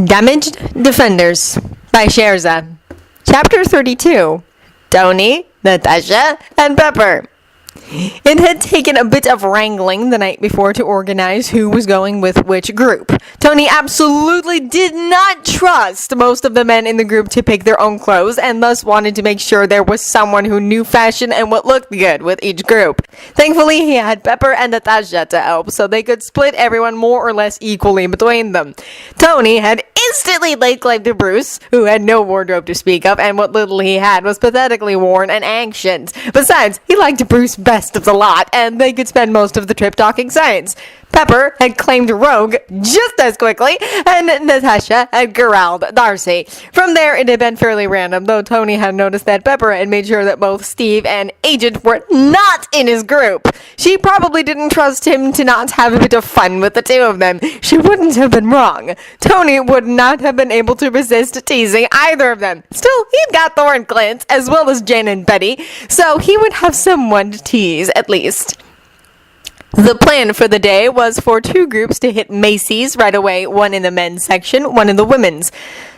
Damaged Defenders by Sherza. Chapter 32. Tony, Natasha, and Pepper. It had taken a bit of wrangling the night before to organize who was going with which group. Tony absolutely did not trust most of the men in the group to pick their own clothes, and thus wanted to make sure there was someone who knew fashion and what looked good with each group. Thankfully, he had Pepper and Natasha to help, so they could split everyone more or less equally between them. Tony had instantly laid claim to Bruce, who had no wardrobe to speak of, and what little he had was pathetically worn and ancient. Besides, he liked Bruce best of the lot, and they could spend most of the trip talking science. Pepper had claimed Rogue just as quickly, and Natasha had corralled Darcy. From there, it had been fairly random, though Tony had noticed that Pepper had made sure that both Steve and Agent were not in his group. She probably didn't trust him to not have a bit of fun with the two of them. She wouldn't have been wrong. Tony would not have been able to resist teasing either of them. Still, he'd got Thor and Clint, as well as Jen and Betty, so he would have someone to tease, at least. The plan for the day was for two groups to hit Macy's right away, one in the men's section, one in the women's.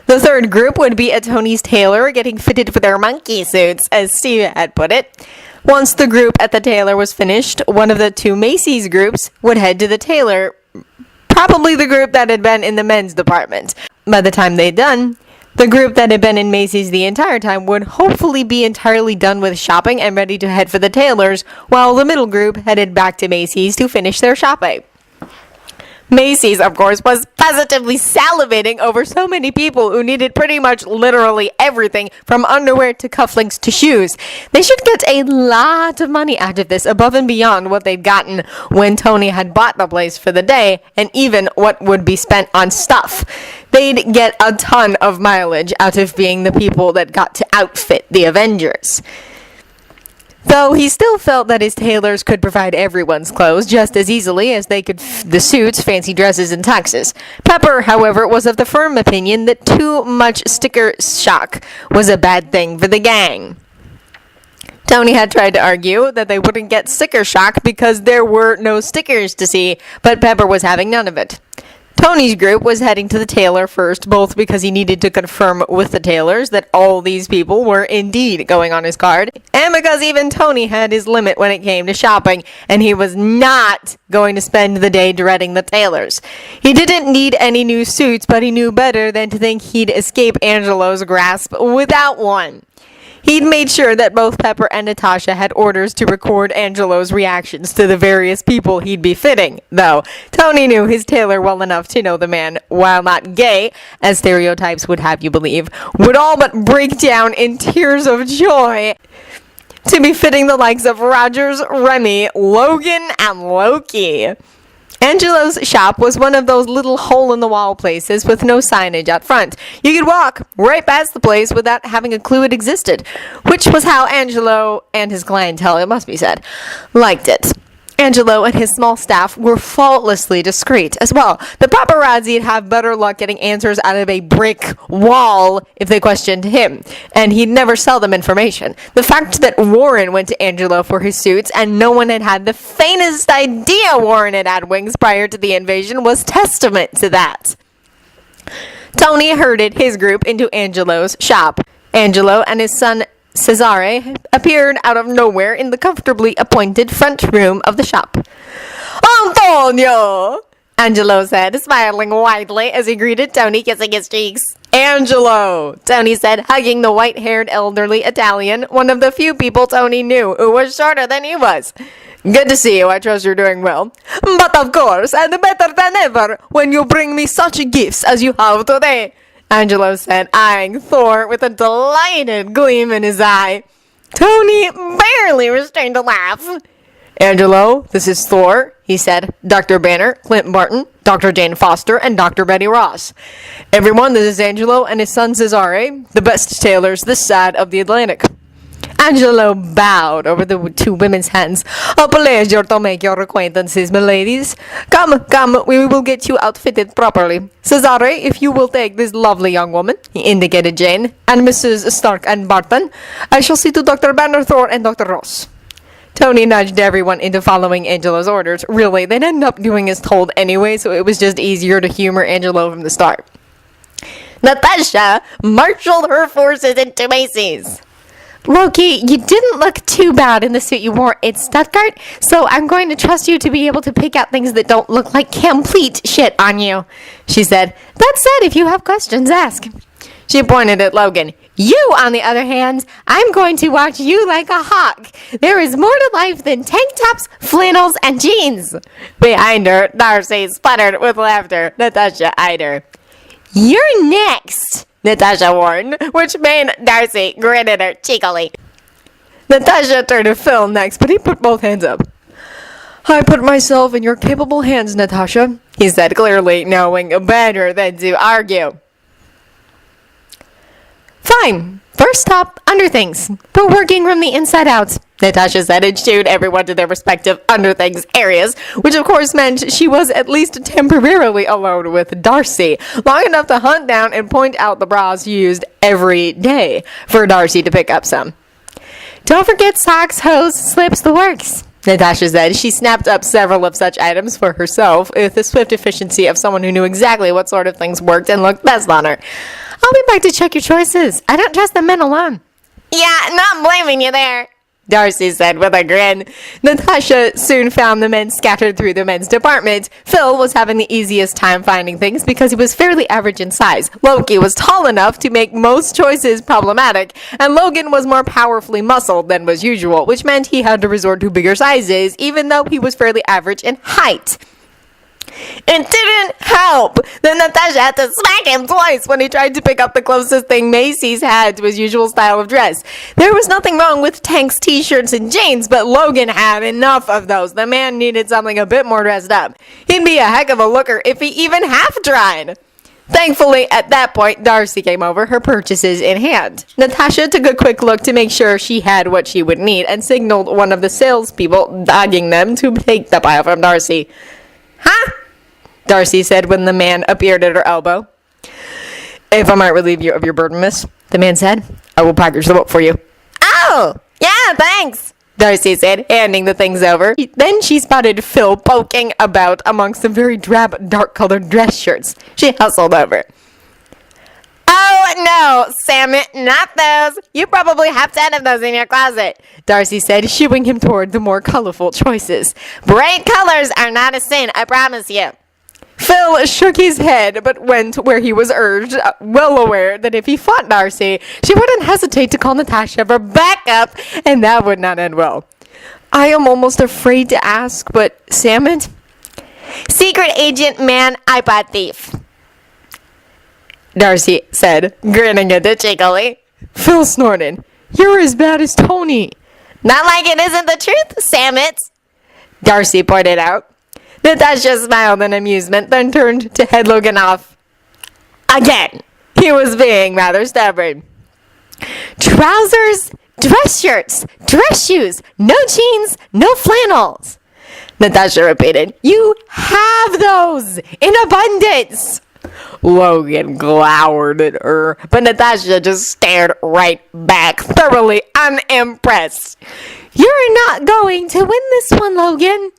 The third group would be at Tony's tailor, getting fitted for their monkey suits, as Steve had put it. Once the group at the tailor was finished, one of the two Macy's groups would head to the tailor, probably the group that had been in the men's department. By the time they'd done, the group that had been in Macy's the entire time would hopefully be entirely done with shopping and ready to head for the tailor's, while the middle group headed back to Macy's to finish their shopping. Macy's, of course, was positively salivating over so many people who needed pretty much literally everything from underwear to cufflinks to shoes. They should get a lot of money out of this, above and beyond what they'd gotten when Tony had bought the place for the day, and even what would be spent on stuff. They'd get a ton of mileage out of being the people that got to outfit the Avengers. Though he still felt that his tailors could provide everyone's clothes just as easily as they could the suits, fancy dresses, and tuxes. Pepper, however, was of the firm opinion that too much sticker shock was a bad thing for the gang. Tony had tried to argue that they wouldn't get sticker shock because there were no stickers to see, but Pepper was having none of it. Tony's group was heading to the tailor first, both because he needed to confirm with the tailors that all these people were indeed going on his card, and because even Tony had his limit when it came to shopping, and he was not going to spend the day dreading the tailors. He didn't need any new suits, but he knew better than to think he'd escape Angelo's grasp without one. He'd made sure that both Pepper and Natasha had orders to record Angelo's reactions to the various people he'd be fitting, though Tony knew his tailor well enough to know the man, while not gay, as stereotypes would have you believe, would all but break down in tears of joy to be fitting the likes of Rogers, Remy, Logan, and Loki. Angelo's shop was one of those little hole-in-the-wall places with no signage out front. You could walk right past the place without having a clue it existed, which was how Angelo and his clientele, it must be said, liked it. Angelo and his small staff were faultlessly discreet as well. The paparazzi'd have better luck getting answers out of a brick wall if they questioned him, and he'd never sell them information. The fact that Warren went to Angelo for his suits and no one had had the faintest idea Warren had wings prior to the invasion was testament to that. Tony herded his group into Angelo's shop. Angelo and his son Cesare appeared out of nowhere in the comfortably appointed front room of the shop. "Antonio!" Angelo said, smiling widely as he greeted Tony, kissing his cheeks. "Angelo!" Tony said, hugging the white-haired elderly Italian, one of the few people Tony knew who was shorter than he was. "Good to see you. I trust you're doing well." "But of course, and better than ever, when you bring me such gifts as you have today," Angelo said, eyeing Thor with a delighted gleam in his eye. Tony barely restrained a laugh. "Angelo, this is Thor," he said. "Dr. Banner, Clint Barton, Dr. Jane Foster, and Dr. Betty Ross. Everyone, this is Angelo and his son Cesare, the best tailors this side of the Atlantic." Angelo bowed over the two women's hands. "A pleasure to make your acquaintances, my ladies. Come, we will get you outfitted properly. Cesare, if you will take this lovely young woman," he indicated Jane, "and Mrs. Stark and Barton, I shall see to Dr. Banner, Thor, and Dr. Ross." Tony nudged everyone into following Angelo's orders. Really, they'd end up doing as told anyway, so it was just easier to humor Angelo from the start. Natasha marshaled her forces into Macy's. Loki, you didn't look too bad in the suit you wore in Stuttgart, so I'm going to trust you to be able to pick out things that don't look like complete shit on you, she said. That said, if you have questions, ask. She pointed at Logan. You, on the other hand, I'm going to watch you like a hawk. There is more to life than tank tops, flannels, and jeans. Behind her, Darcy sputtered with laughter. Natasha eyed her. You're next, Natasha warned, which made Darcy grin at her cheekily. Natasha turned to Phil next, but he put both hands up. I put myself in your capable hands, Natasha, he said, clearly knowing better than to argue. Fine. First stop, underthings. We're working from the inside out, Natasha said, and shooed everyone to their respective underthings areas, which of course meant she was at least temporarily alone with Darcy, long enough to hunt down and point out the bras used every day for Darcy to pick up some. Don't forget socks, hose, slips, the works, Natasha said. She snapped up several of such items for herself with the swift efficiency of someone who knew exactly what sort of things worked and looked best on her. I'll be back to check your choices. I don't trust the men alone. Yeah, not blaming you there, Darcy said with a grin. Natasha soon found the men scattered through the men's department. Phil was having the easiest time finding things because he was fairly average in size. Loki was tall enough to make most choices problematic, and Logan was more powerfully muscled than was usual, which meant he had to resort to bigger sizes, even though he was fairly average in height. It didn't help that Natasha had to smack him twice when he tried to pick up the closest thing Macy's had to his usual style of dress. There was nothing wrong with Tank's t-shirts and jeans, but Logan had enough of those. The man needed something a bit more dressed up. He'd be a heck of a looker if he even half tried. Thankfully, at that point, Darcy came over, her purchases in hand. Natasha took a quick look to make sure she had what she would need and signaled one of the salespeople, dogging them to take the pile from Darcy. Huh? Darcy said when the man appeared at her elbow. If I might relieve you of your burden, miss, the man said, I will package the book for you. Oh, yeah, thanks, Darcy said, handing the things over. Then she spotted Phil poking about amongst some very drab, dark-colored dress shirts. She hustled over. Oh, no, Sam, not those. You probably have 10 of those in your closet, Darcy said, shooing him toward the more colorful choices. Bright colors are not a sin, I promise you. Phil shook his head, but went where he was urged, well aware that if he fought Darcy, she wouldn't hesitate to call Natasha for backup, and that would not end well. I am almost afraid to ask, but Salmon? Secret agent man, iPod thief, Darcy said, grinning at it cheekily. Phil snorted. You're as bad as Tony. Not like it isn't the truth, Sammit, Darcy pointed out. Natasha smiled in amusement, then turned to head Logan off. Again, he was being rather stubborn. Trousers, dress shirts, dress shoes, no jeans, no flannels, Natasha repeated. You have those in abundance. Logan glowered at her, but Natasha just stared right back, thoroughly unimpressed. You're not going to win this one, Logan,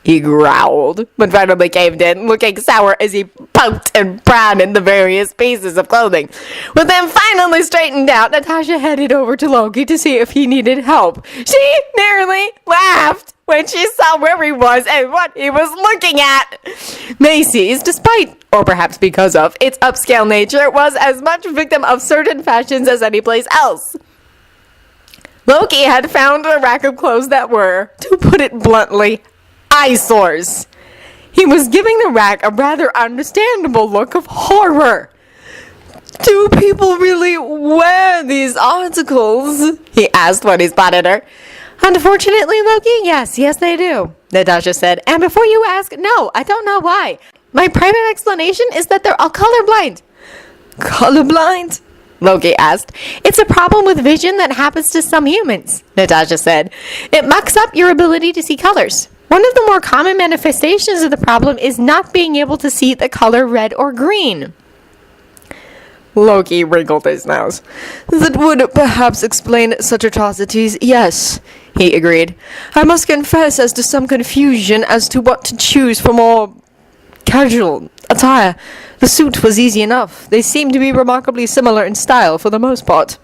he growled, but finally caved in, looking sour as he poked and prodded in the various pieces of clothing. With them finally straightened out, Natasha headed over to Loki to see if he needed help. She nearly laughed when she saw where he was and what he was looking at. Macy's, despite, or perhaps because of, its upscale nature, was as much victim of certain fashions as any place else. Loki had found a rack of clothes that were, to put it bluntly, eyesores. He was giving the rack a rather understandable look of horror. Do people really wear these articles? He asked when he spotted her. Unfortunately, Loki, yes they do, Natasha said. And before you ask, no, I don't know why. My private explanation is that they're all colorblind. Colorblind? Loki asked. It's a problem with vision that happens to some humans, Natasha said. It mucks up your ability to see colors. One of the more common manifestations of the problem is not being able to see the color red or green. Loki wrinkled his nose. That would perhaps explain such atrocities, yes, he agreed. I must confess as to some confusion as to what to choose for more casual attire. The suit was easy enough. They seemed to be remarkably similar in style for the most part.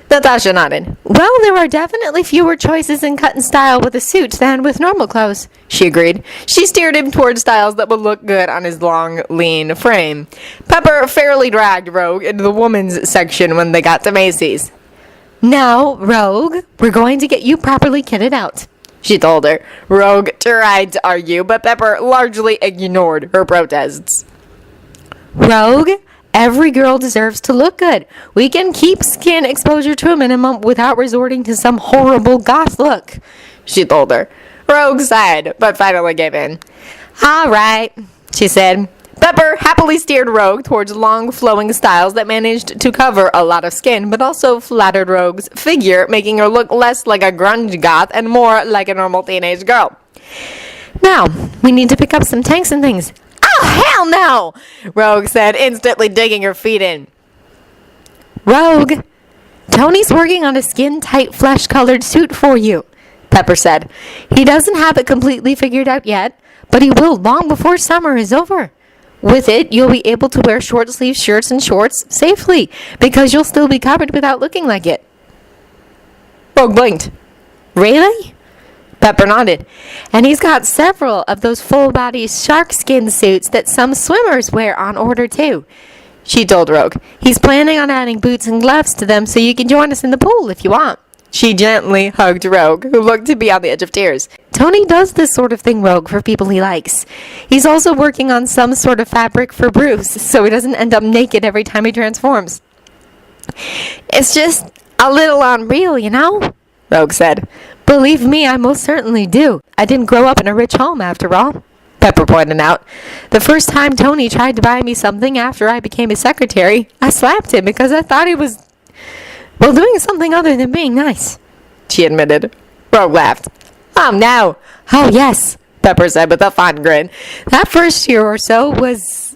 Natasha nodded. Well, there are definitely fewer choices in cut and style with a suit than with normal clothes, she agreed. She steered him toward styles that would look good on his long, lean frame. Pepper fairly dragged Rogue into the women's section when they got to Macy's. Now, Rogue, we're going to get you properly kitted out, she told her. Rogue tried to argue, but Pepper largely ignored her protests. Rogue, every girl deserves to look good. We can keep skin exposure to a minimum without resorting to some horrible goth look, she told her. Rogue sighed, but finally gave in. All right, she said. Pepper happily steered Rogue towards long, flowing styles that managed to cover a lot of skin, but also flattered Rogue's figure, making her look less like a grunge goth and more like a normal teenage girl. Now, we need to pick up some tanks and things. Oh, hell no! Rogue said, instantly digging her feet in. Rogue, Tony's working on a skin-tight, flesh-colored suit for you, Pepper said. He doesn't have it completely figured out yet, but he will long before summer is over. With it, you'll be able to wear short-sleeve shirts and shorts safely, because you'll still be covered without looking like it. Rogue blinked. Really? Pepper nodded. And he's got several of those full-body shark skin suits that some swimmers wear on order, too, she told Rogue. He's planning on adding boots and gloves to them so you can join us in the pool if you want. She gently hugged Rogue, who looked to be on the edge of tears. Tony does this sort of thing, Rogue, for people he likes. He's also working on some sort of fabric for Bruce, so he doesn't end up naked every time he transforms. It's just a little unreal, you know? Rogue said. Believe me, I most certainly do. I didn't grow up in a rich home, after all, Pepper pointed out. The first time Tony tried to buy me something after I became his secretary, I slapped him because I thought he was, well, doing something other than being nice, she admitted. Rogue laughed. Oh, no. Oh, yes, Pepper said with a fond grin. That first year or so was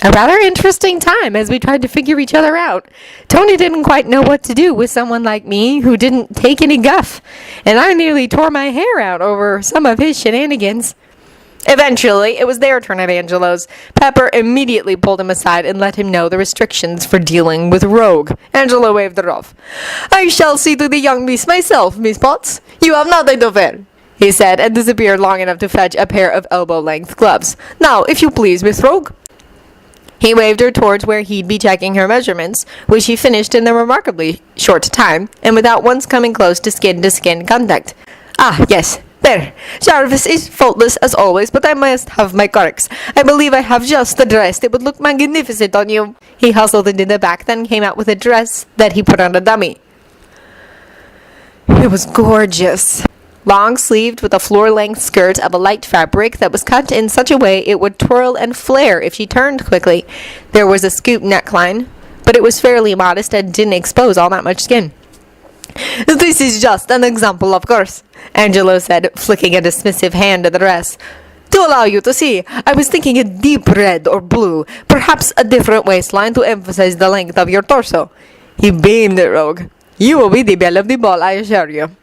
a rather interesting time as we tried to figure each other out. Tony didn't quite know what to do with someone like me who didn't take any guff, and I nearly tore my hair out over some of his shenanigans. Eventually, it was their turn at Angelo's. Pepper immediately pulled him aside and let him know the restrictions for dealing with Rogue. Angelo waved her off. I shall see to the young miss myself, Miss Potts. You have nothing to fear, he said, and disappeared long enough to fetch a pair of elbow-length gloves. Now, if you please, Miss Rogue. He waved her towards where he'd be checking her measurements, which he finished in a remarkably short time, and without once coming close to skin contact. Ah, yes. There. Jarvis is faultless as always, but I must have my corks. I believe I have just the dress that would look magnificent on you. He hustled into the back, then came out with a dress that he put on a dummy. It was gorgeous. Long-sleeved with a floor-length skirt of a light fabric that was cut in such a way it would twirl and flare if she turned quickly. There was a scoop neckline, but it was fairly modest and didn't expose all that much skin. This is just an example, of course, Angelo said, flicking a dismissive hand at the dress. To allow you to see, I was thinking a deep red or blue, perhaps a different waistline to emphasize the length of your torso. He beamed at Rogue. You will be the belle of the ball, I assure you.